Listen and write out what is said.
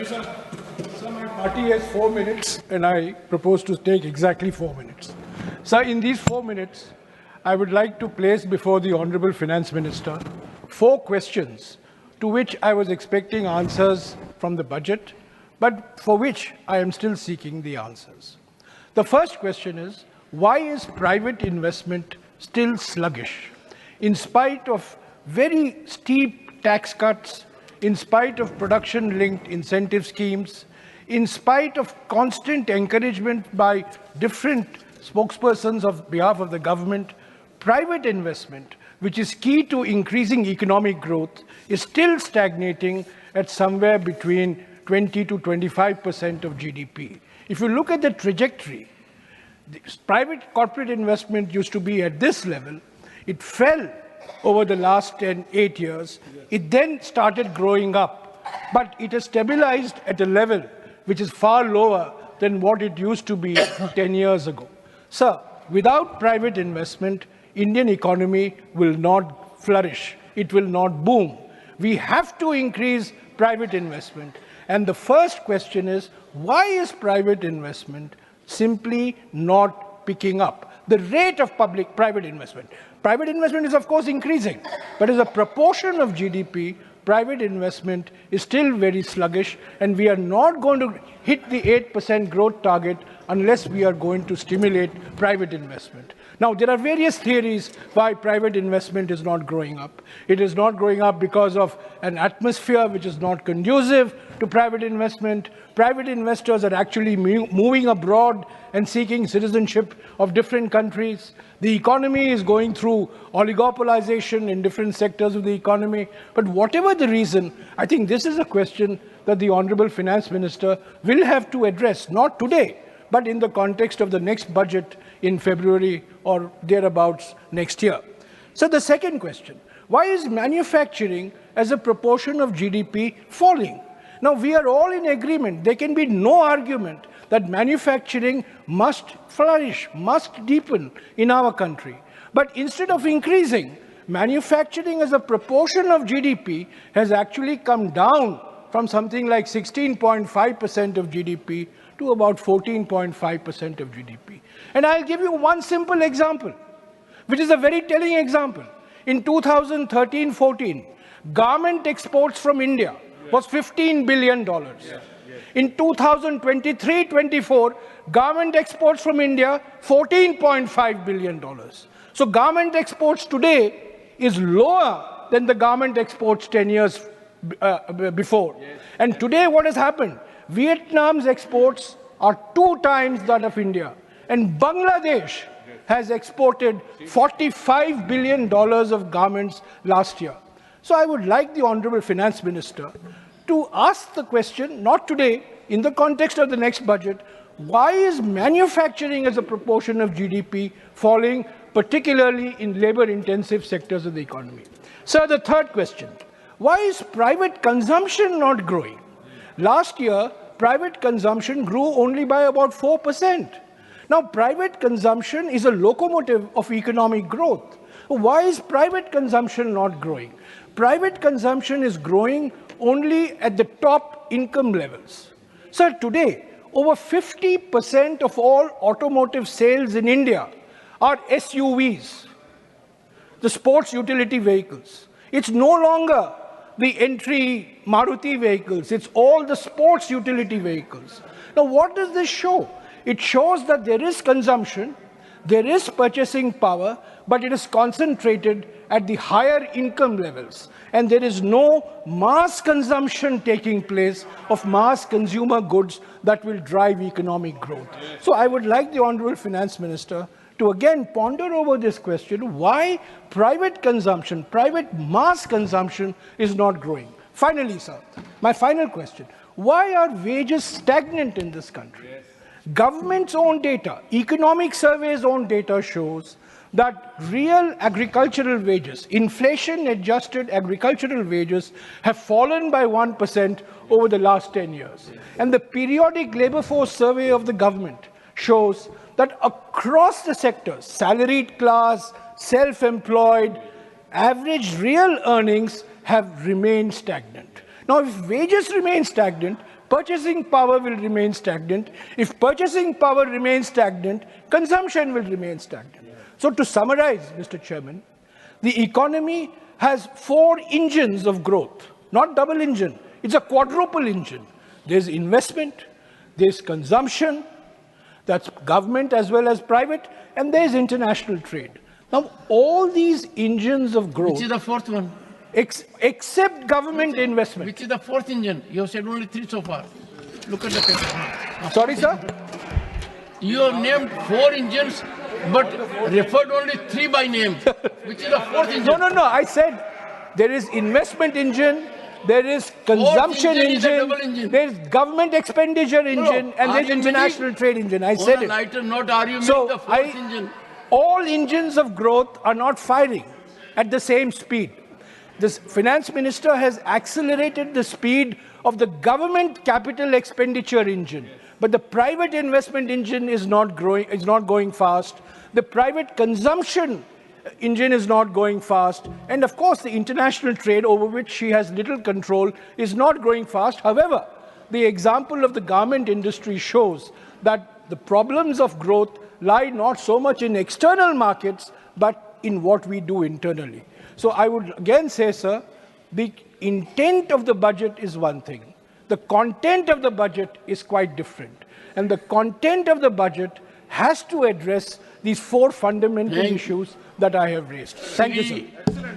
sir. So my party has 4 minutes, and I propose to take exactly 4 minutes. So in these 4 minutes, I would like to place before the Honourable Finance Minister 4 questions to which I was expecting answers from the budget, but for which I am still seeking the answers. The first question is, why is private investment still sluggish? In spite of very steep tax cuts, in spite of production-linked incentive schemes, in spite of constant encouragement by different spokespersons on behalf of the government, private investment, which is key to increasing economic growth, is still stagnating at somewhere between 20 to 25% of GDP. If you look at the trajectory, the private corporate investment used to be at this level. It fell over the last 8 years. It then started growing up, but it has stabilized at a level which is far lower than what it used to be 10 years ago. Sir, without private investment, Indian economy will not flourish. It will not boom. We have to increase private investment. And the first question is, why is private investment simply not picking up? The rate of private investment. Private investment is, of course, increasing, but as a proportion of GDP, private investment is still very sluggish, and we are not going to hit the 8% growth target unless we are going to stimulate private investment. Now, there are various theories why private investment is not growing up. It is not growing up because of an atmosphere which is not conducive to private investment. Private investors are actually moving abroad and seeking citizenship of different countries. The economy is going through oligopolization in different sectors of the economy. But whatever the reason, I think this is a question that the Honourable Finance Minister will have to address, not today, but in the context of the next budget in February or thereabouts next year. So the second question, why is manufacturing as a proportion of GDP falling? Now, we are all in agreement. There can be no argument that manufacturing must flourish, must deepen in our country. But instead of increasing, manufacturing as a proportion of GDP has actually come down from something like 16.5% of GDP to about 14.5% of GDP. And I'll give you one simple example, which is a very telling example. In 2013-14, garment exports from India was $15 billion. In 2023-24, garment exports from India, $14.5 billion. So garment exports today is lower than the garment exports 10 years before. And today what has happened? Vietnam's exports are 2 times that of India. And Bangladesh has exported $45 billion of garments last year. So I would like the Honourable Finance Minister to ask the question, not today, in the context of the next budget, why is manufacturing as a proportion of GDP falling, particularly in labour-intensive sectors of the economy? Sir, the third question, why is private consumption not growing? Last year, private consumption grew only by about 4%. Now, private consumption is a locomotive of economic growth. Why is private consumption not growing? Private consumption is growing only at the top income levels. Sir, today, over 50% of all automotive sales in India are SUVs, the sports utility vehicles. It's no longer the entry Maruti vehicles, it's all the sports utility vehicles. Now, what does this show? It shows that there is consumption, there is purchasing power, but it is concentrated at the higher income levels. And there is no mass consumption taking place of mass consumer goods that will drive economic growth. So I would like the Honourable Finance Minister to again ponder over this question, why private consumption, private mass consumption is not growing. Finally, sir, my final question, why are wages stagnant in this country? Government's own data, economic survey's own data shows that real agricultural wages, inflation-adjusted agricultural wages, have fallen by 1% over the last 10 years. And the periodic labour force survey of the government shows that across the sectors, salaried class, self-employed, average real earnings have remained stagnant. Now, if wages remain stagnant, purchasing power will remain stagnant. If purchasing power remains stagnant, consumption will remain stagnant. So to summarize, Mr. Chairman, the economy has 4 engines of growth, not double engine. It's a quadruple engine. There's investment, there's consumption, that's government as well as private, and there's international trade. Now, all these engines of growth... Which is the fourth one? Except government investment. Which is the fourth engine? You have said only 3 so far. Look at the paper. Sorry, sir? You have named 4 engines, but referred only 3 by name. Which is the fourth engine? No. I said there is investment engine, there is consumption engine, there is government expenditure engine, and there is international trade engine. I said it. Item, not are you So the fourth engine? All engines of growth are not firing at the same speed. This finance minister has accelerated the speed of the government capital expenditure engine, but the private investment engine is not growing, is not going fast. The private consumption engine is not going fast. And of course, the international trade, over which she has little control, is not growing fast. However, the example of the garment industry shows that the problems of growth lie not so much in external markets, but in what we do internally. So I would again say, sir, the intent of the budget is one thing. The content of the budget is quite different. And the content of the budget has to address these 4 fundamental issues that I have raised. Thank you, sir.